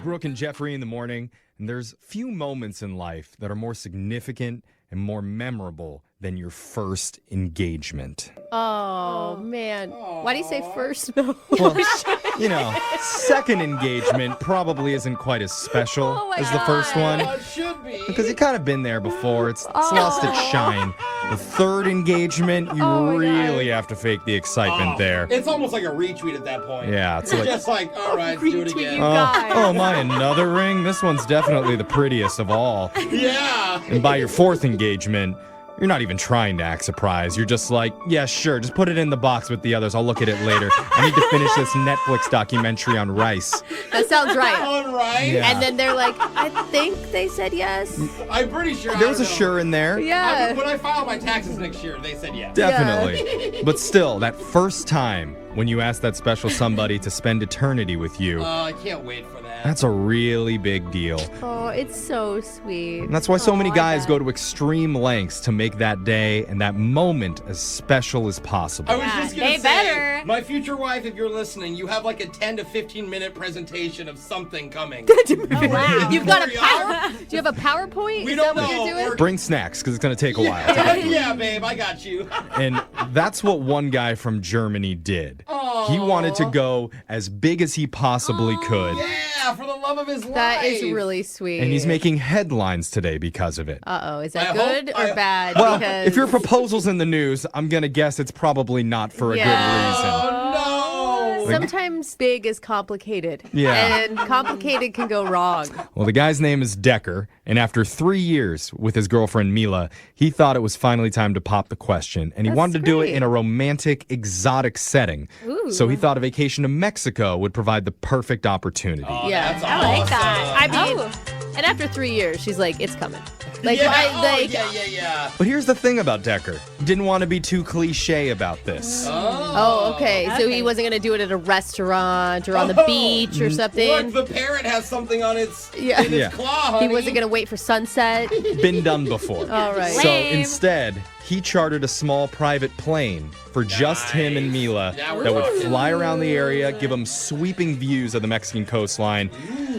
Brooke and Jeffrey in the morning, and there's few moments in life that are more significant and more memorable than your first engagement. Oh, man. Why do you say first? No. Well, second engagement probably isn't quite as special as the first one. It should be. Because you've kind of been there before. It's lost its shine. The third engagement, you really have to fake the excitement there. It's almost like a retweet at that point. Yeah, it's like, just like, all right, do it again. oh my, another ring? This one's definitely the prettiest of all. Yeah. And by your fourth engagement, you're not even trying to act surprised. You're just like, yeah, sure, just put it in the box with the others. I'll look at it later. I need to finish this Netflix documentary on rice. That sounds right. On rice? Yeah. And then they're like, I think they said yes. I'm pretty sure. There was a sure in there. Yeah. When I file my taxes next year, they said yes. Definitely. But still, that first time when you ask that special somebody to spend eternity with you, I can't wait for that. that's a really big deal. Oh, it's so sweet. And that's why so many I guys bet. go to extreme lengths to make that day and that moment as special as possible. I was just going they to say, better. my future wife, if you're listening, you have like a 10 to 15 minute presentation of something coming. Wow. You've got a power? Do you have a Powerpoint? We Is don't that what know. you're doing? Bring snacks, because it's going to take a while. Yeah, babe, I got you. And that's what one guy from Germany did. He wanted to go as big as he possibly could. Yeah, for the love of his life. That is really sweet. And he's making headlines today because of it. Uh-oh, is that I good hope- or bad? Well, because... if your proposal's in the news, I'm going to guess it's probably not for a good reason. Oh, no. Sometimes big is complicated. Yeah. And complicated can go wrong. Well, the guy's name is Decker, and after 3 years with his girlfriend Mila, he thought it was finally time to pop the question, and he That's wanted to do it great. in a romantic, exotic setting. Ooh. So he thought a vacation to Mexico would provide the perfect opportunity. Yeah. That's I like awesome. that. I mean, And after 3 years, she's like, it's coming. Like, yeah. But here's the thing about Decker. He didn't want to be too cliche about this. Oh, okay. So he wasn't going to do it at a restaurant or on the beach or something. Look, the parrot has something on its, Yeah. in its Yeah. claw, honey. He wasn't going to wait for sunset. Been done before. All right. So Lame. instead, he chartered a small private plane for just him and Mila Now we're that would talking. fly around the area, give him sweeping views of the Mexican coastline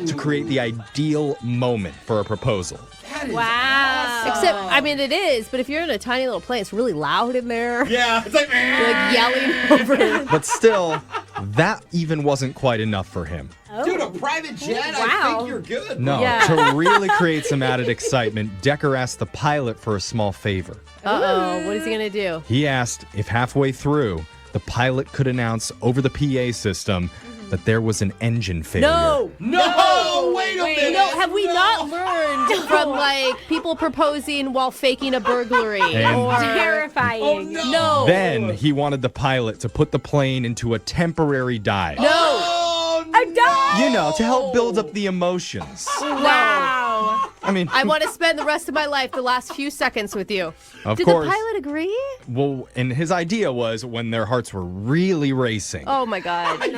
to create the ideal moment for a proposal. That is wow. awesome. Except, I mean, it is, but if you're in a tiny little plane, it's really loud in there. Yeah, it's like, You're like yelling over. But still, that even wasn't quite enough for him. dude, a private jet? I Wow. think you're good. No, Yeah. to really create some added excitement, Decker asked the pilot for a small favor. Uh-oh, what is he going to do? He asked if halfway through, the pilot could announce over the PA system that there was an engine failure. No, wait a minute. No, have we not learned from, like, people proposing while faking a burglary? And- or Terrifying. Oh, no. No. Then he wanted the pilot to put the plane into a temporary dive. No. Oh, A dog. You know, to help build up the emotions. Wow. I mean, I want to spend the rest of my life, the last few seconds with you. of Did course. the pilot agree? Well, and his idea was when their hearts were really racing. Oh, my God. The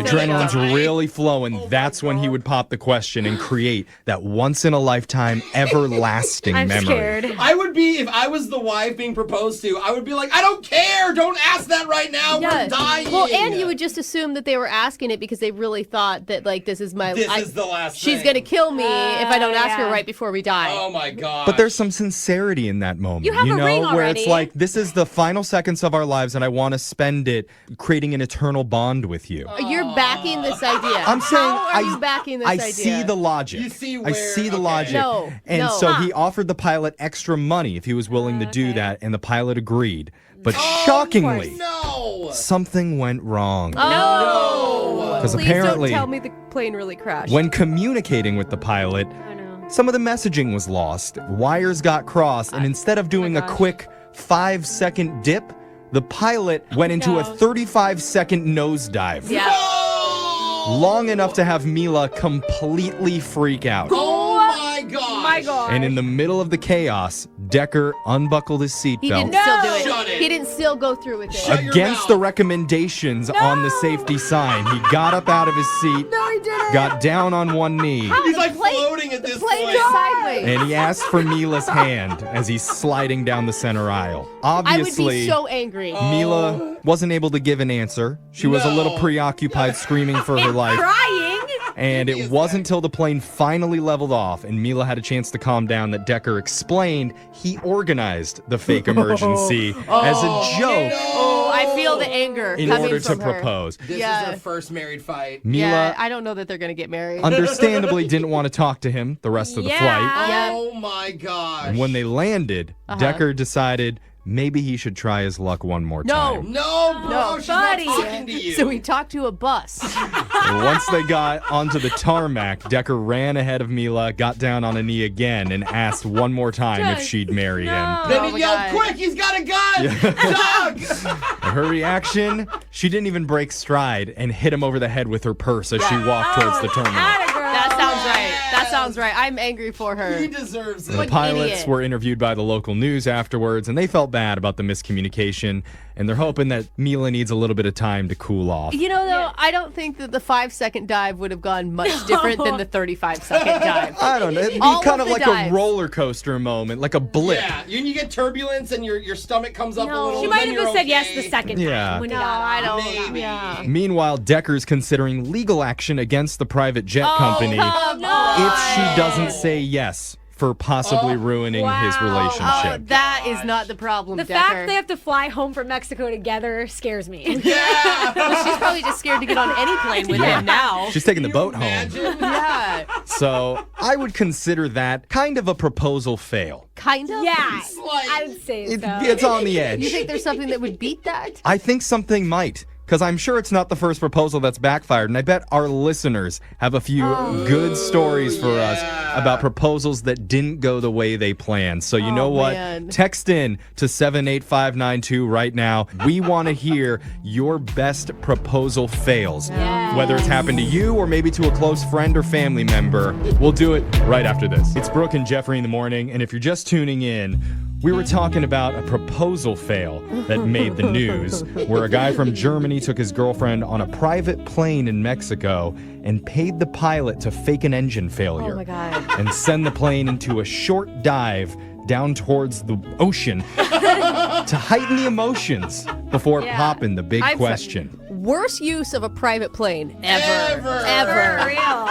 adrenaline's really flowing. That's when he would pop the question and create that once-in-a-lifetime, everlasting I'm memory. scared. I would be, if I was the wife being proposed to, I would be like, I don't care. Don't ask that right now. We're dying. Well, and you would just assume that they were asking it because they really thought that, like, this is my... This is the last She's thing. going to kill me if I don't ask her yeah. right before we die. Oh, my God. But there's some sincerity in that moment. You have a know, ring where it's already. like, this is the final seconds of our lives, and I want to spend it creating an eternal bond with you. You're backing this idea. I'm saying How are you backing this I idea? see the logic. You see I where- see the okay. logic. No, and no. so he offered the pilot extra money if he was willing to do that, and the pilot agreed. But shockingly, No. something went wrong. No. 'Cause Please apparently- don't tell me the plane really crashed. When communicating with the pilot, Oh no. some of the messaging was lost, wires got crossed, and instead of doing a quick 5-second dip, the pilot went into a 35-second nosedive. Yeah. Long enough to have Mila completely freak out. Oh, my God. My God. And in the middle of the chaos, Decker unbuckled his He didn't seatbelt. still do it. Shut it. He didn't still go through with it. Shut your Against mouth. the recommendations on the safety sign, he got up out of his seat, No, he didn't. got down on one knee, He's like plane- floating at this Plane point. is sideways. and he asked for Mila's hand as he's sliding down the center aisle. I would Obviously, be so angry. Mila wasn't able to give an answer. She was a little No. preoccupied, screaming for her life. Crying. And it wasn't until the plane finally leveled off and Mila had a chance to calm down that Decker explained he organized the fake emergency as a joke Oh, I feel the anger in coming order to from her. propose. This Yeah. is their first married fight. Mila Yeah, I don't know that they're going to get married. understandably didn't want to talk to him the rest of the flight. Yeah. Oh my gosh. And when they landed, Decker decided maybe he should try his luck one more time. No, bro, No, she's buddy. not talking to you. So we talked to a bus. Once they got onto the tarmac, Decker ran ahead of Mila, got down on a knee again, and asked one more time if she'd marry him. Then Oh he my yelled, God. quick, he's got a gun! Doug! Her reaction, she didn't even break stride and hit him over the head with her purse as she walked towards the terminal. That sounds right. That sounds right. I'm angry for her. He deserves The it. pilots idiot. were interviewed by the local news afterwards, and they felt bad about the miscommunication, and they're hoping that Mila needs a little bit of time to cool off. You know, though, I don't think that the 5-second dive would have gone much different than the 35-second dive. I don't know. It'd be All kind of of the like dives. a roller coaster moment, like a blip. Yeah, you get turbulence and your stomach comes up a little. She might then have you're just said yes okay. the second time. Yeah. When he No, got I off. don't. Maybe. Yeah. Meanwhile, Decker's considering legal action against the private jet company come if she doesn't say yes for possibly ruining his Oh, relationship. that is not the problem, The Decker. fact they have to fly home from Mexico together scares me. Yeah! Well, she's probably just scared to get on any plane with him now. She's taking the boat home. Imagine. Yeah, So I would consider that kind of a proposal fail. kind of. Yeah, like- I would say It, so. it's on the edge. You think there's something that would beat that? I think something might. Because I'm sure it's not the first proposal that's backfired. And I bet our listeners have a few good stories for us about proposals that didn't go the way they planned. So you know what? man. Text in to 78592 right now. We want to hear your best proposal fails. Yes. Whether it's happened to you or maybe to a close friend or family member. We'll do it right after this. It's Brooke and Jeffrey in the morning. And if you're just tuning in, we were talking about a proposal fail that made the news, where a guy from Germany took his girlfriend on a private plane in Mexico and paid the pilot to fake an engine failure Oh my God. and send the plane into a short dive down towards the ocean to heighten the emotions before popping the big I'm question. Worst use of a private plane Ever. For ever. real.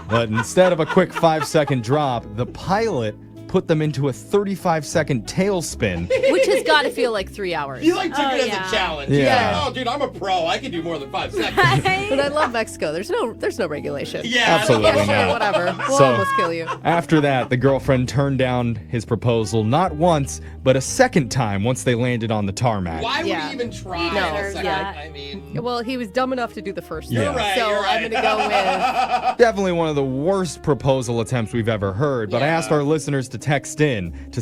But instead of a quick 5-second drop, the pilot put them into a 35-second tailspin. Which has got to feel like 3 hours. You took it as yeah. a challenge. Yeah. You're like, oh, dude, I'm a pro. I can do more than 5 seconds. But I love Mexico. There's no regulation. Yeah. Absolutely Yeah, sure, not. whatever. We'll So- almost kill you. After that, the girlfriend turned down his proposal not once, but a second time once they landed on the tarmac. Why would Yeah. he even try No, a second? yeah. I mean, Well, he was dumb enough to do the first Yeah. thing. You're right, so you're right. I'm going to go with Definitely one of the worst proposal attempts we've ever heard, but I Yeah. asked our listeners to text in to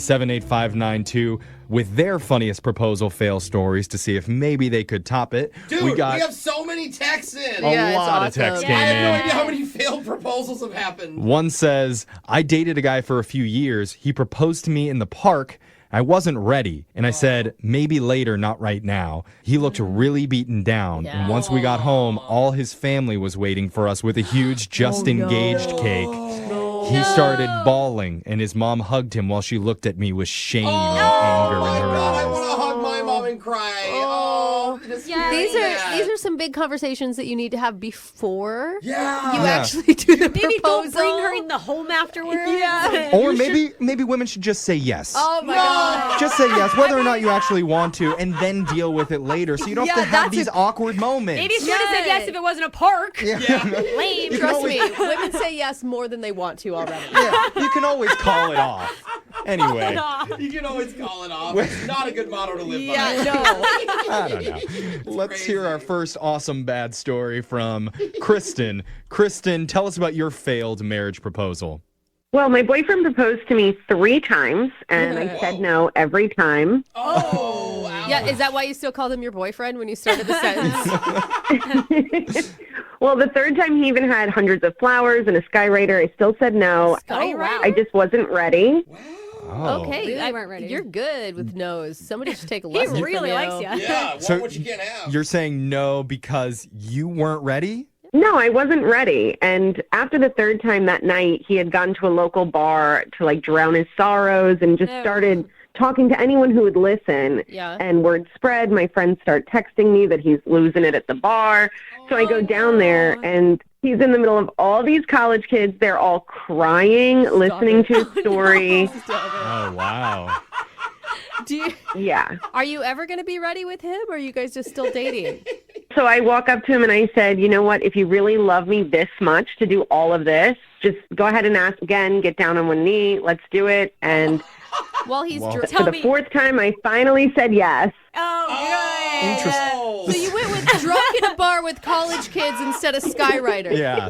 78592 with their funniest proposal fail stories to see if maybe they could top it. dude, we got have so many texts in. a Yeah, it's lot of awesome. texts I came have no in. idea how many failed proposals have happened. One says, I dated a guy for a few years. He proposed to me in the park. I wasn't ready, and I said, maybe later, not right now. He looked really beaten down, and once we got home, all his family was waiting for us with a huge just engaged cake. He started bawling, and his mom hugged him while she looked at me with shame and anger Oh my in her God, I eyes. want to hug my mom and cry. Oh, just these hearing that. are some big conversations that you need to have before Yeah. you Yeah. actually do the Maybe proposal. don't bring her in the home afterwards. Yeah. Or maybe women should just say yes. Oh my God. Just say yes, whether or not you actually want to, and then deal with it later, so you don't have Yeah, to have that's these awkward moments. Maybe she would have said yes if it wasn't a park. Yeah. Lame. Trust me, women say yes more than they want to already. Yeah, you can always call it off. Anyway, You can always call it off. It's not a good motto to live Yeah, by. no. I don't know. Let's hear our first awesome bad story from Kristen. Kristen, tell us about your failed marriage proposal. Well, my boyfriend proposed to me 3 times, and I said no every time. Oh, ouch. Yeah, is that why you still called him your boyfriend when you started the sentence? Well, the 3rd time he even had hundreds of flowers and a skywriter. I still said no. Oh, wow. I just wasn't ready. Oh. Okay, Really weren't ready. You're good with no's. Somebody should take a He lesson really from likes you. you. Yeah, So what you can't have. You're saying no because you weren't ready? No, I wasn't ready. And after the 3rd time that night, he had gone to a local bar to like drown his sorrows and just Oh. started talking to anyone who would listen. Yeah. And word spread. My friends start texting me that he's losing it at the bar. So I go down there, and He's in the middle of all these college kids. They're all crying, listening to his story. Oh, wow. Yeah. Are you ever going to be ready with him, or are you guys just still dating? So I walk up to him and I said, you know what? If you really love me this much to do all of this, just go ahead and ask again. Get down on one knee. Let's do it. And While he's Well, for the fourth time, I finally said yes. Oh, good. Interesting. So you went with drunk in a bar with college kids instead of Skywriter. Yeah.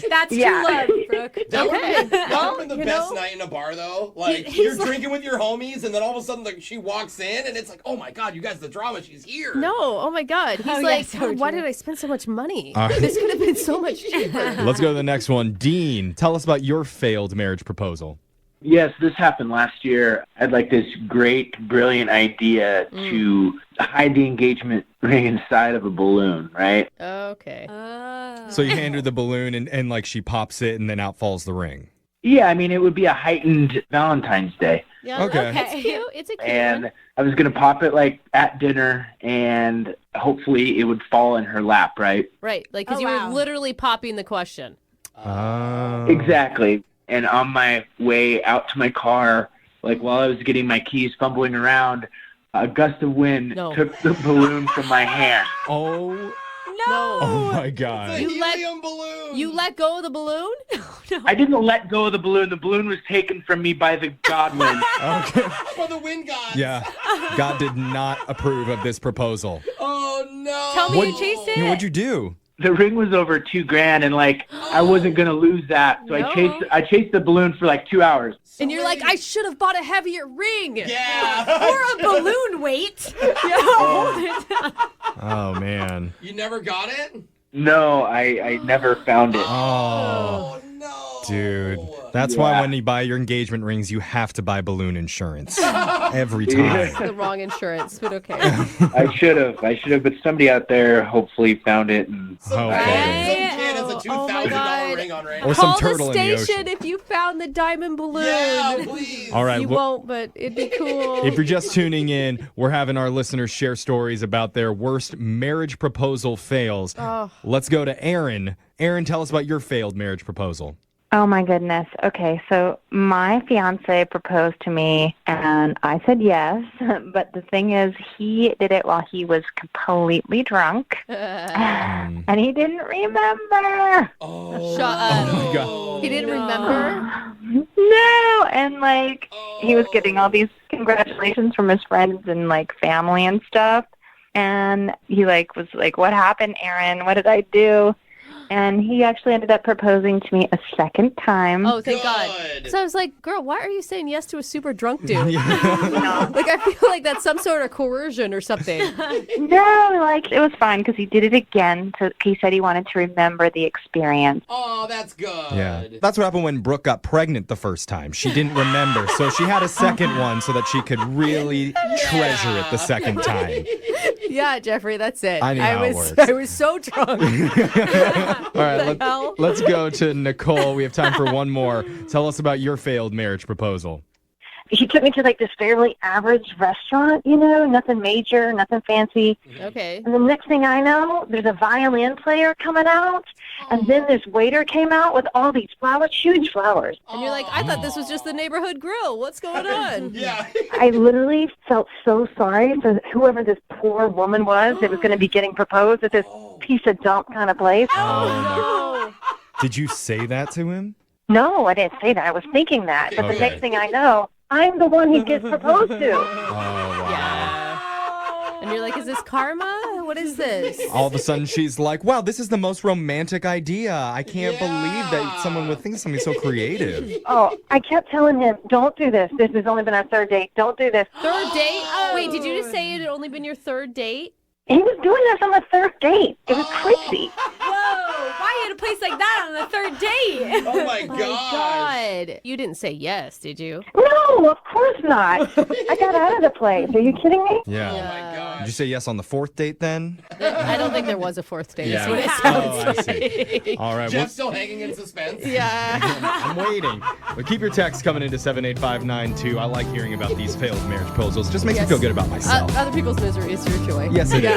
That's Yeah. true love, Brooke. That would Okay. have been Well, the you best know. night in a bar, though. Like, He's you're like- drinking with your homies, and then all of a sudden, like, she walks in, and it's like, oh my God, you guys, the drama, she's here. No, oh my God. He's Oh, yeah, like, so "God, why true. did I spend so much money? All right. This could have been so much cheaper. Let's go to the next one. Dean, tell us about your failed marriage proposal. Yes, this happened last year. I had like this great, brilliant idea to hide the engagement ring inside of a balloon, right? Okay. So you hand her the balloon and like she pops it and then out falls the ring. Yeah, I mean, it would be a heightened Valentine's Day. Yeah, Okay. It's cute. It's a cute And one. I was going to pop it like at dinner and hopefully it would fall in her lap, right? Right. Like, because Oh, you wow. were literally popping the question. Oh. Exactly. And on my way out to my car, like while I was getting my keys fumbling around, a gust of wind No. took the balloon from my hand. Oh. No. Oh my The God. helium balloon. You let go of the balloon? I didn't let go of the balloon. The balloon was taken from me by the godwind. Okay. For the wind gods. Yeah. God did not approve of this proposal. Oh, no. Tell me you chased it. What'd you do? The ring was over $2,000, and like I wasn't gonna lose that, so No. I chased the balloon for like 2 hours. And you're like, I should have bought a heavier ring. Yeah. Or a balloon weight. Hold it. Oh man. You never got it? No, I never found it. Oh. Oh, no. Dude. That's why Yeah. when you buy your engagement rings, you have to buy balloon insurance. Every time. The wrong insurance, but okay. I should have, but somebody out there hopefully found it. And Some Okay. kid has a Oh my $2,000 God. ring on right Or now. some Call turtle the in the station ocean. if you found the diamond balloon. Yeah, please. All right. You won't, but it'd be cool. If you're just tuning in, we're having our listeners share stories about their worst marriage proposal fails. Oh. Let's go to Aaron. Aaron, tell us about your failed marriage proposal. Oh my goodness. Okay, so my fiance proposed to me and I said yes, but the thing is he did it while he was completely drunk and he didn't remember. Oh, Shut up. Oh, my God. He didn't remember? No, and like he was getting all these congratulations from his friends and like family and stuff. And he like was like, "What happened, Aaron? What did I do?" And he actually ended up proposing to me a second time. Oh, thank God. Good. So I was like, girl, why are you saying yes to a super drunk dude? Yeah. Like, I feel like that's some sort of coercion or something. No, like it was fine because he did it again. So he said he wanted to remember the experience. Oh, that's good. Yeah. That's what happened when Brooke got pregnant the first time. She didn't remember. So she had a second one so that she could really treasure it the second time. Yeah, Jeffrey, that's it. I knew how it works. I was so drunk. All right, hell? let's go to Nicole. We have time for one more. Tell us about your failed marriage proposal. He took me to like this fairly average restaurant, you know, nothing major, nothing fancy. Okay. And the next thing I know, there's a violin player coming out, and then this waiter came out with all these flowers, huge flowers. And you're like, I thought this was just the neighborhood grill. What's going on? Yeah. I literally felt so sorry for whoever this poor woman was that was going to be getting proposed at this piece of dump kind of place. Oh, no. Did you say that to him? No, I didn't say that. I was thinking that. But Okay. the next thing I know, I'm the one he gets proposed to. Oh, wow. Yeah. And you're like, is this karma? What is this? All of a sudden, she's like, wow, this is the most romantic idea. I can't Yeah. believe that someone would think of something so creative. Oh, I kept telling him, don't do this. This has only been our third date. Don't do this. Third date? Wait, did you just say it had only been your third date? He was doing this on the third date. It was crazy. Whoa, why at a place like that on the third date? Oh, my My gosh. God. You didn't say yes, did you? No, of course not. I got out of the place. Are you kidding me? Yeah. Oh, my gosh. Did you say yes on the fourth date then? I don't think there was a fourth date. Yeah. Is what it Oh, sounds I see. like. All right. Jeff's still hanging in suspense. Yeah. I'm waiting. But keep your texts coming into 78592. I like hearing about these failed marriage proposals. Just makes me Yes. feel good about myself. Other people's misery is your joy. Yes, it is.